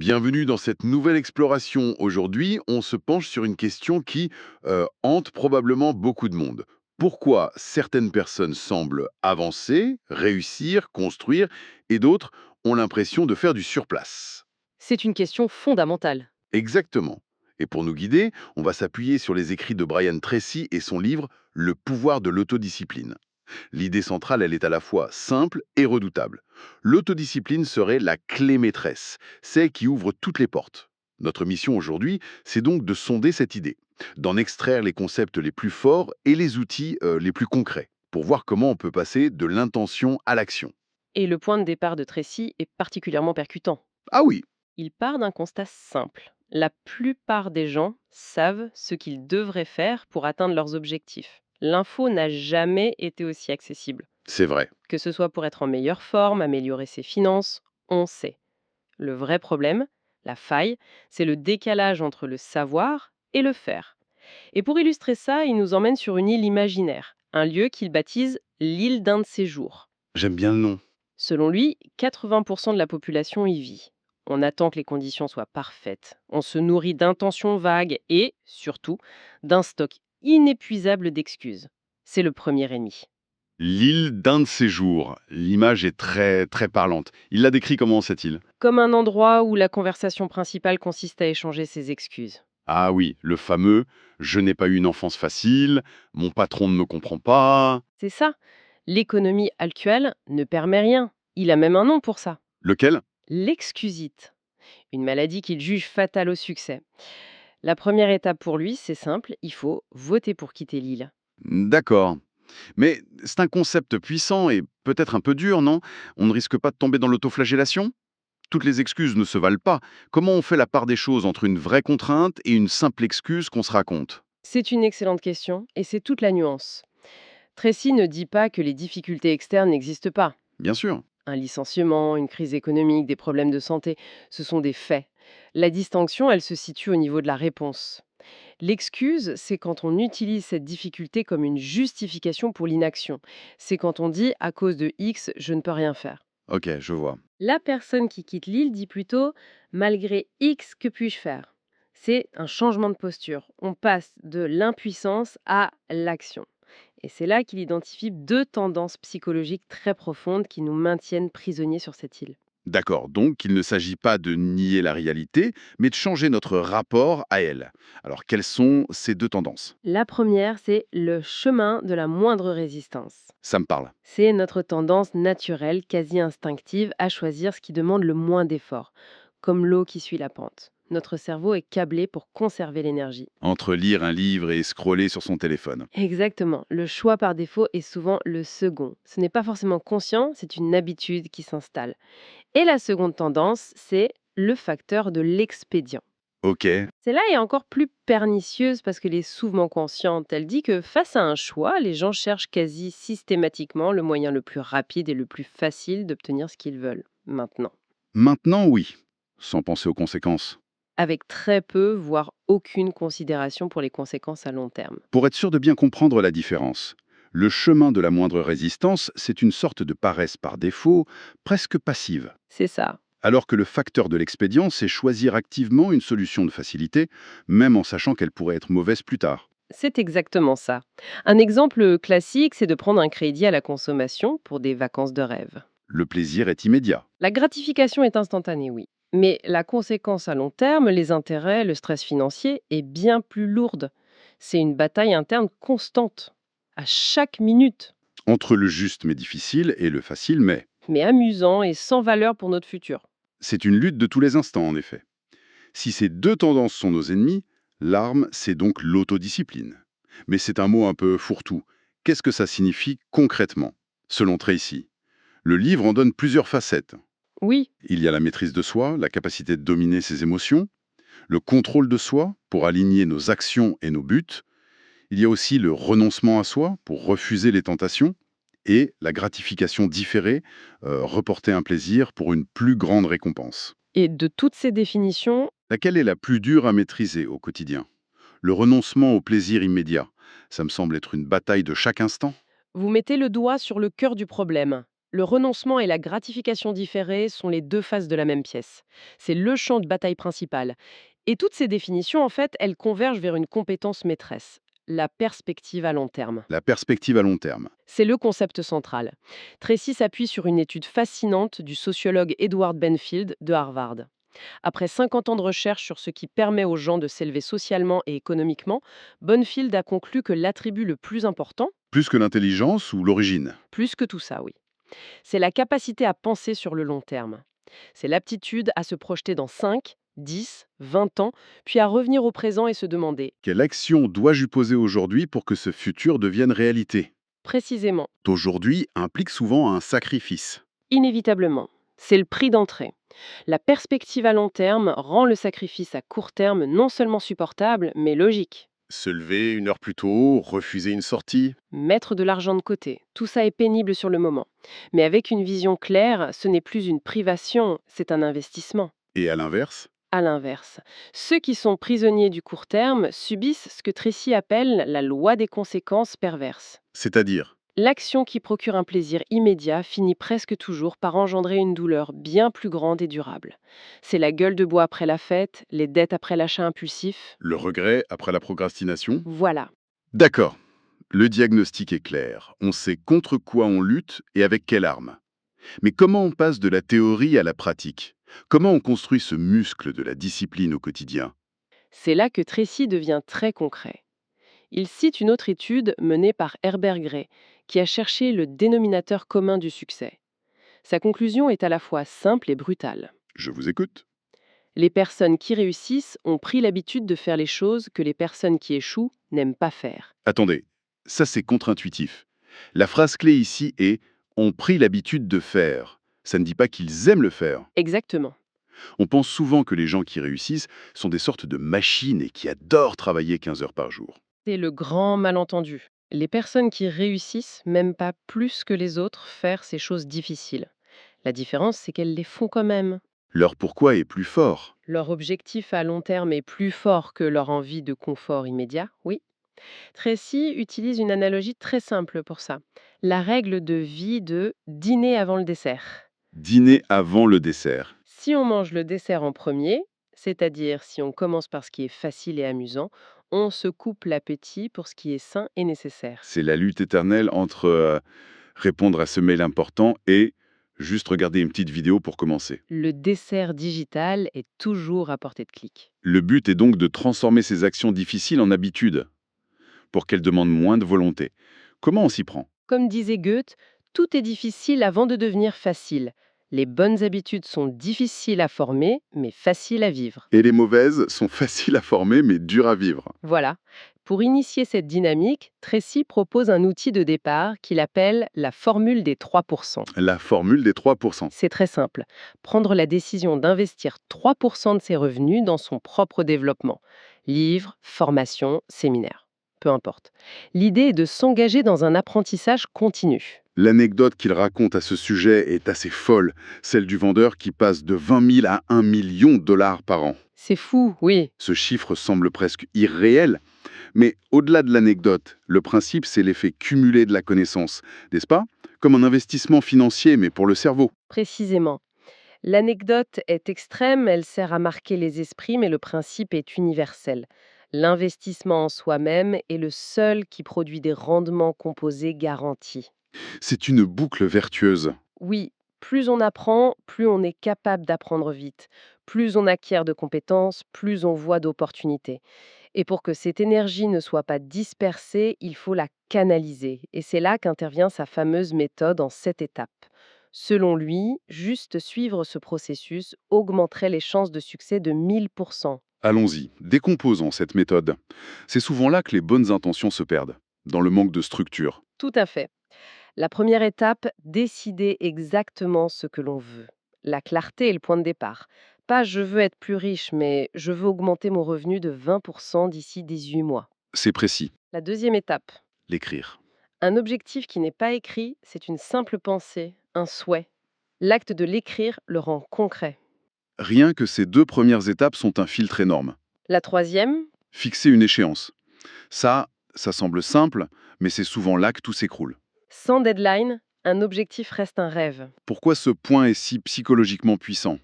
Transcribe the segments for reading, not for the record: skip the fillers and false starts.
Bienvenue dans cette nouvelle exploration. Aujourd'hui, on se penche sur une question qui hante probablement beaucoup de monde. Pourquoi certaines personnes semblent avancer, réussir, construire, et d'autres ont l'impression de faire du surplace? C'est une question fondamentale. Exactement. Et pour nous guider, on va s'appuyer sur les écrits de Brian Tracy et son livre Le pouvoir de l'autodiscipline. L'idée centrale, elle est à la fois simple et redoutable. L'autodiscipline serait la clé maîtresse, celle qui ouvre toutes les portes. Notre mission aujourd'hui, c'est donc de sonder cette idée, d'en extraire les concepts les plus forts et les outils les plus concrets, pour voir comment on peut passer de l'intention à l'action. Et le point de départ de Tracy est particulièrement percutant. Ah oui, Il part d'un constat simple. La plupart des gens savent ce qu'ils devraient faire pour atteindre leurs objectifs. L'info n'a jamais été aussi accessible. c'est vrai. Que ce soit pour être en meilleure forme, améliorer ses finances, on sait. Le vrai problème, la faille, c'est le décalage entre le savoir et le faire. Et pour illustrer ça, il nous emmène sur une île imaginaire, un lieu qu'il baptise l'île d'un de ses jours. J'aime bien le nom. Selon lui, 80% de la population y vit. On attend que les conditions soient parfaites. On se nourrit d'intentions vagues et, surtout, d'un stock inépuisable d'excuses. C'est le premier ennemi. L'île d'un de ces jours. L'image est très très parlante. Il l'a décrit comment cette île? Comme un endroit où la conversation principale consiste à échanger ses excuses. Ah oui, le fameux «je n'ai pas eu une enfance facile», «mon patron ne me comprend pas». C'est ça. L'économie actuelle ne permet rien. Il a même un nom pour ça. Lequel? L'excusite. Une maladie qu'il juge fatale au succès. La première étape pour lui, c'est simple, il faut voter pour quitter l'île. D'accord. Mais c'est un concept puissant et peut-être un peu dur, non? On ne risque pas de tomber dans l'autoflagellation? Toutes les excuses ne se valent pas. Comment on fait la part des choses entre une vraie contrainte et une simple excuse qu'on se raconte? C'est une excellente question et c'est toute la nuance. Tracy ne dit pas que les difficultés externes n'existent pas. Bien sûr. Un licenciement, une crise économique, des problèmes de santé, ce sont des faits. La distinction, elle se situe au niveau de la réponse. L'excuse, c'est quand on utilise cette difficulté comme une justification pour l'inaction. C'est quand on dit à cause de X, je ne peux rien faire. Ok, je vois. La personne qui quitte l'île dit plutôt malgré X, que puis-je faire? C'est un changement de posture. On passe de l'impuissance à l'action. Et c'est là qu'il identifie deux tendances psychologiques très profondes qui nous maintiennent prisonniers sur cette île. D'accord, donc il ne s'agit pas de nier la réalité, mais de changer notre rapport à elle. Alors quelles sont ces deux tendances? La première, c'est le chemin de la moindre résistance. Ça me parle. C'est notre tendance naturelle, quasi instinctive, à choisir ce qui demande le moins d'efforts, comme l'eau qui suit la pente. Notre cerveau est câblé pour conserver l'énergie. Entre lire un livre et scroller sur son téléphone. Exactement. Le choix par défaut est souvent le second. Ce n'est pas forcément conscient, c'est une habitude qui s'installe. Et la seconde tendance, c'est le facteur de l'expédient. Ok, Celle-là est encore plus pernicieuse parce qu'elle est souvent consciente. Elle dit que face à un choix, les gens cherchent quasi systématiquement le moyen le plus rapide et le plus facile d'obtenir ce qu'ils veulent, maintenant. maintenant oui, sans penser aux conséquences. Avec très peu, voire aucune considération pour les conséquences à long terme. Pour être sûr de bien comprendre la différence, le chemin de la moindre résistance, c'est une sorte de paresse par défaut, presque passive. C'est ça. Alors que le facteur de l'expédient, c'est choisir activement une solution de facilité, même en sachant qu'elle pourrait être mauvaise plus tard. C'est exactement ça. Un exemple classique, c'est de prendre un crédit à la consommation pour des vacances de rêve. Le plaisir est immédiat. La gratification est instantanée, oui. Mais la conséquence à long terme, les intérêts, le stress financier, est bien plus lourde. C'est une bataille interne constante, à chaque minute, Entre le juste mais difficile et le facile mais. mais amusant et sans valeur pour notre futur. C'est une lutte de tous les instants en effet. Si ces deux tendances sont nos ennemis, l'arme, c'est donc l'autodiscipline. Mais c'est un mot un peu fourre-tout. Qu'est-ce que ça signifie concrètement? Selon Tracy, le livre en donne plusieurs facettes. Oui, Il y a la maîtrise de soi, la capacité de dominer ses émotions, le contrôle de soi pour aligner nos actions et nos buts. Il y a aussi le renoncement à soi pour refuser les tentations et la gratification différée, reporter un plaisir pour une plus grande récompense. et de toutes ces définitions, Laquelle est la plus dure à maîtriser au quotidien? Le renoncement au plaisir immédiat, ça me semble être une bataille de chaque instant. vous mettez le doigt sur le cœur du problème. Le renoncement et la gratification différée sont les deux faces de la même pièce. C'est le champ de bataille principal. Et toutes ces définitions, en fait, elles convergent vers une compétence maîtresse, la perspective à long terme. La perspective à long terme. C'est le concept central. Tracy s'appuie sur une étude fascinante du sociologue Edward Benfield de Harvard. Après 50 ans de recherche sur ce qui permet aux gens de s'élever socialement et économiquement, Benfield a conclu que l'attribut le plus important, Plus que l'intelligence ou l'origine. plus que tout ça, oui, c'est la capacité à penser sur le long terme. C'est l'aptitude à se projeter dans 5, 10, 20 ans, puis à revenir au présent et se demander, Quelle action dois-je poser aujourd'hui pour que ce futur devienne réalité? précisément, D'aujourd'hui implique souvent un sacrifice. inévitablement, c'est le prix d'entrée. La perspective à long terme rend le sacrifice à court terme non seulement supportable, mais logique. Se lever une heure plus tôt, refuser une sortie. Mettre de l'argent de côté, tout ça est pénible sur le moment. Mais avec une vision claire, ce n'est plus une privation, c'est un investissement. Et à l'inverse, À l'inverse, ceux qui sont prisonniers du court terme subissent ce que Tracy appelle la loi des conséquences perverses. c'est-à-dire, L'action qui procure un plaisir immédiat finit presque toujours par engendrer une douleur bien plus grande et durable. C'est la gueule de bois après la fête, les dettes après l'achat impulsif. le regret après la procrastination. Voilà. D'accord, le diagnostic est clair. On sait contre quoi on lutte et avec quelle arme. Mais comment on passe de la théorie à la pratique? Comment on construit ce muscle de la discipline au quotidien? C'est là que Tracy devient très concret. Il cite une autre étude menée par Herbert Gray, qui a cherché le dénominateur commun du succès. Sa conclusion est à la fois simple et brutale. Je vous écoute. Les personnes qui réussissent ont pris l'habitude de faire les choses que les personnes qui échouent n'aiment pas faire. Attendez, ça c'est contre-intuitif. La phrase clé ici est «ont pris l'habitude de faire». Ça ne dit pas qu'ils aiment le faire. Exactement. On pense souvent que les gens qui réussissent sont des sortes de machines et qui adorent travailler 15 heures par jour. C'est le grand malentendu. Les personnes qui réussissent n'aiment pas plus que les autres faire ces choses difficiles. La différence, c'est qu'elles les font quand même. Leur pourquoi est plus fort. Leur objectif à long terme est plus fort que leur envie de confort immédiat, oui. Tracy utilise une analogie très simple pour ça. La règle de vie de dîner avant le dessert. Dîner avant le dessert. Si on mange le dessert en premier, c'est-à-dire si on commence par ce qui est facile et amusant, on se coupe l'appétit pour ce qui est sain et nécessaire. C'est la lutte éternelle entre répondre à ce mail important et juste regarder une petite vidéo pour commencer. Le dessert digital est toujours à portée de clic. Le but est donc de transformer ces actions difficiles en habitudes, pour qu'elles demandent moins de volonté. Comment on s'y prend? Comme disait Goethe, tout est difficile avant de devenir facile. Les bonnes habitudes sont difficiles à former, mais faciles à vivre. Et les mauvaises sont faciles à former mais dures à vivre. Voilà. Pour initier cette dynamique, Tracy propose un outil de départ qu'il appelle la formule des 3%. La formule des 3%. C'est très simple. Prendre la décision d'investir 3% de ses revenus dans son propre développement. Livres, formations, séminaires. Peu importe. L'idée est de s'engager dans un apprentissage continu. L'anecdote qu'il raconte à ce sujet est assez folle, celle du vendeur qui passe de 20 000 à 1 million de dollars par an. C'est fou, oui. Ce chiffre semble presque irréel, mais au-delà de l'anecdote, le principe c'est l'effet cumulé de la connaissance, n'est-ce pas? Comme un investissement financier mais pour le cerveau. Précisément. L'anecdote est extrême, elle sert à marquer les esprits, mais le principe est universel. L'investissement en soi-même est le seul qui produit des rendements composés garantis. C'est une boucle vertueuse. Oui, plus on apprend, plus on est capable d'apprendre vite. Plus on acquiert de compétences, plus on voit d'opportunités. Et pour que cette énergie ne soit pas dispersée, il faut la canaliser. Et c'est là qu'intervient sa fameuse méthode en 7 étapes. Selon lui, juste suivre ce processus augmenterait les chances de succès de 1000%. Allons-y, décomposons cette méthode. C'est souvent là que les bonnes intentions se perdent, dans le manque de structure. Tout à fait. La première étape, décider exactement ce que l'on veut. La clarté est le point de départ. Pas je veux être plus riche, mais je veux augmenter mon revenu de 20% d'ici 18 mois. C'est précis, La deuxième étape, l'écrire. un objectif qui n'est pas écrit, c'est une simple pensée, un souhait. L'acte de l'écrire le rend concret. Rien que ces deux premières étapes sont un filtre énorme. La troisième, Fixer une échéance. Ça semble simple, mais c'est souvent là que tout s'écroule. sans deadline, Un objectif reste un rêve. Pourquoi ce point est si psychologiquement puissant?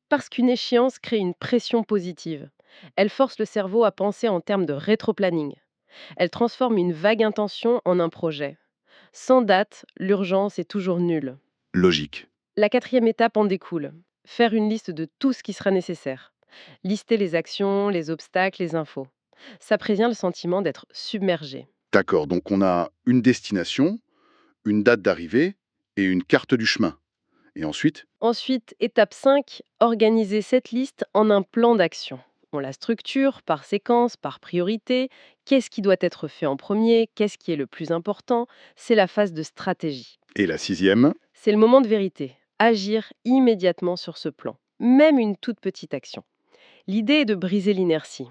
Parce qu'une échéance crée une pression positive. Elle force le cerveau à penser en termes de rétroplanning. Elle transforme une vague intention en un projet. Sans date, l'urgence est toujours nulle. Logique. La quatrième étape en découle. Faire une liste de tout ce qui sera nécessaire. Lister les actions, les obstacles, les infos. Ça prévient le sentiment d'être submergé. D'accord, donc on a une destination, une date d'arrivée et une carte du chemin. Et ensuite? Ensuite, étape 5, organiser cette liste en un plan d'action. On la structure par séquence, par priorité. Qu'est-ce qui doit être fait en premier? Qu'est-ce qui est le plus important? C'est la phase de stratégie. Et la sixième? C'est le moment de vérité. Agir immédiatement sur ce plan. Même une toute petite action. L'idée est de briser l'inertie.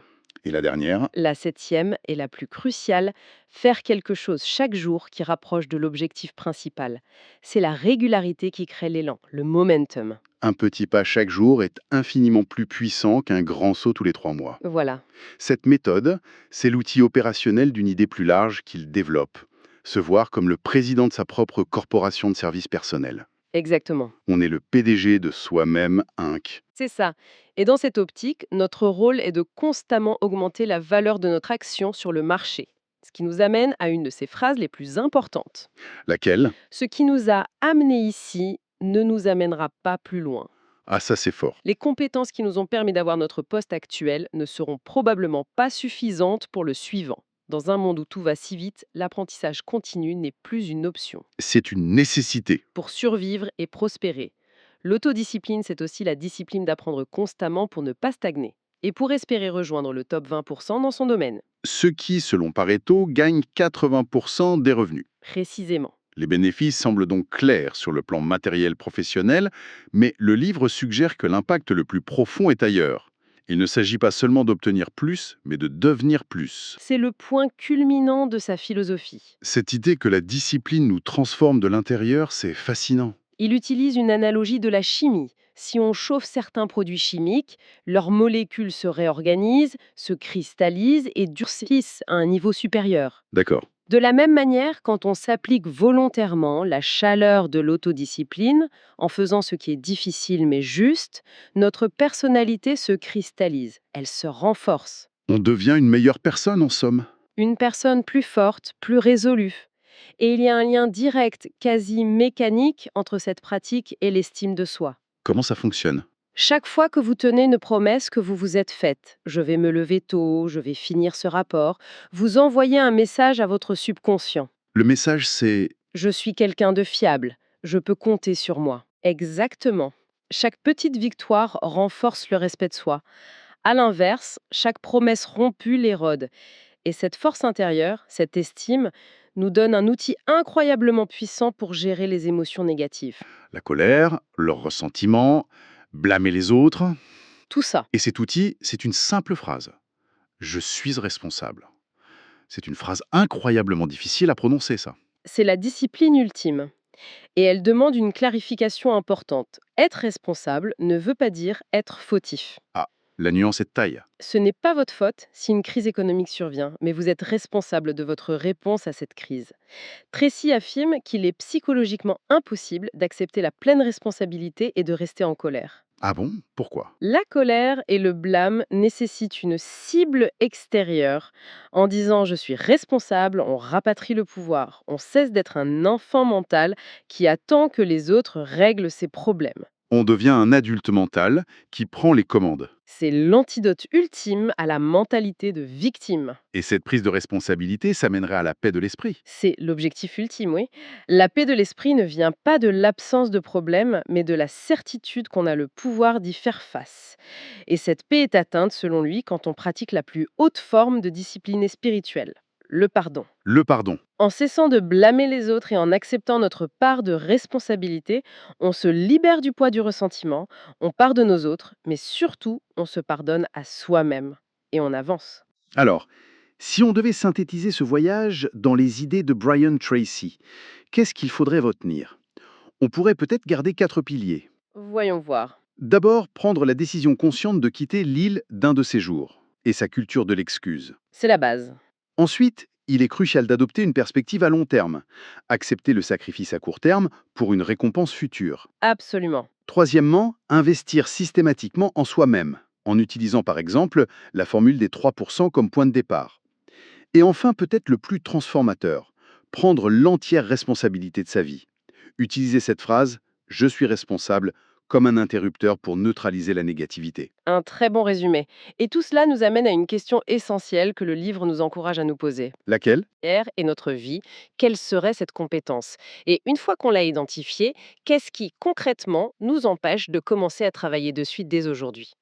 Et la dernière? La septième est la plus cruciale, faire quelque chose chaque jour qui rapproche de l'objectif principal. C'est la régularité qui crée l'élan, le momentum. Un petit pas chaque jour est infiniment plus puissant qu'un grand saut tous les 3 mois. Voilà, Cette méthode, c'est l'outil opérationnel d'une idée plus large qu'il développe. Se voir comme le président de sa propre corporation de services personnels. exactement. On est le PDG de soi-même, Inc. C'est ça. Et dans cette optique, notre rôle est de constamment augmenter la valeur de notre action sur le marché. Ce qui nous amène à une de ces phrases les plus importantes. Laquelle? Ce qui nous a amenés ici ne nous amènera pas plus loin. Ah, ça c'est fort. Les compétences qui nous ont permis d'avoir notre poste actuel ne seront probablement pas suffisantes pour le suivant. Dans un monde où tout va si vite, l'apprentissage continu n'est plus une option. C'est une nécessité. Pour survivre et prospérer, l'autodiscipline, c'est aussi la discipline d'apprendre constamment pour ne pas stagner et pour espérer rejoindre le top 20% dans son domaine. Ceux qui, selon Pareto, gagnent 80% des revenus. Précisément. Les bénéfices semblent donc clairs sur le plan matériel professionnel, mais le livre suggère que l'impact le plus profond est ailleurs. Il ne s'agit pas seulement d'obtenir plus, mais de devenir plus. C'est le point culminant de sa philosophie. Cette idée que la discipline nous transforme de l'intérieur, c'est fascinant. Il utilise une analogie de la chimie. Si on chauffe certains produits chimiques, leurs molécules se réorganisent, se cristallisent et durcissent à un niveau supérieur. D'accord. De la même manière, quand on s'applique volontairement la chaleur de l'autodiscipline, en faisant ce qui est difficile mais juste, notre personnalité se cristallise, elle se renforce. On devient une meilleure personne, en somme. Une personne plus forte, plus résolue. Et il y a un lien direct, quasi mécanique, entre cette pratique et l'estime de soi. Comment ça fonctionne? Chaque fois que vous tenez une promesse que vous vous êtes faite, je vais me lever tôt, je vais finir ce rapport, vous envoyez un message à votre subconscient. Le message, c'est Je suis quelqu'un de fiable, je peux compter sur moi. Exactement. Chaque petite victoire renforce le respect de soi. À l'inverse, chaque promesse rompue l'érode. Et cette force intérieure, cette estime, nous donne un outil incroyablement puissant pour gérer les émotions négatives. la colère, le ressentiment, blâmer les autres. Tout ça. Et cet outil, c'est une simple phrase. Je suis responsable. C'est une phrase incroyablement difficile à prononcer, ça. C'est la discipline ultime. Et elle demande une clarification importante. Être responsable ne veut pas dire être fautif. Ah, la nuance est de taille. Ce n'est pas votre faute si une crise économique survient, mais vous êtes responsable de votre réponse à cette crise. Tracy affirme qu'il est psychologiquement impossible d'accepter la pleine responsabilité et de rester en colère. Ah bon? Pourquoi? La colère et le blâme nécessitent une cible extérieure. En disant je suis responsable, on rapatrie le pouvoir. On cesse d'être un enfant mental qui attend que les autres règlent ses problèmes. On devient un adulte mental qui prend les commandes. C'est l'antidote ultime à la mentalité de victime. Et cette prise de responsabilité, ça mènerait à la paix de l'esprit. C'est l'objectif ultime, oui. La paix de l'esprit ne vient pas de l'absence de problème, mais de la certitude qu'on a le pouvoir d'y faire face. Et cette paix est atteinte, selon lui, quand on pratique la plus haute forme de discipline spirituelle, le pardon. Le pardon. En cessant de blâmer les autres et en acceptant notre part de responsabilité, on se libère du poids du ressentiment, on pardonne aux autres, mais surtout, on se pardonne à soi-même. Et on avance. Alors, si on devait synthétiser ce voyage dans les idées de Brian Tracy, qu'est-ce qu'il faudrait retenir? On pourrait peut-être garder 4 piliers. Voyons voir. D'abord, prendre la décision consciente de quitter l'île d'un de ses jours et sa culture de l'excuse. C'est la base. Ensuite, il est crucial d'adopter une perspective à long terme. Accepter le sacrifice à court terme pour une récompense future. Absolument. Troisièmement, investir systématiquement en soi-même, en utilisant par exemple la formule des 3% comme point de départ. Et enfin, peut-être le plus transformateur, prendre l'entière responsabilité de sa vie. Utiliser cette phrase «je suis responsable» comme un interrupteur pour neutraliser la négativité. Un très bon résumé. Et tout cela nous amène à une question essentielle que le livre nous encourage à nous poser. Laquelle? Et notre vie, quelle serait cette compétence? Et une fois qu'on l'a identifiée, qu'est-ce qui concrètement nous empêche de commencer à travailler dessus dès aujourd'hui?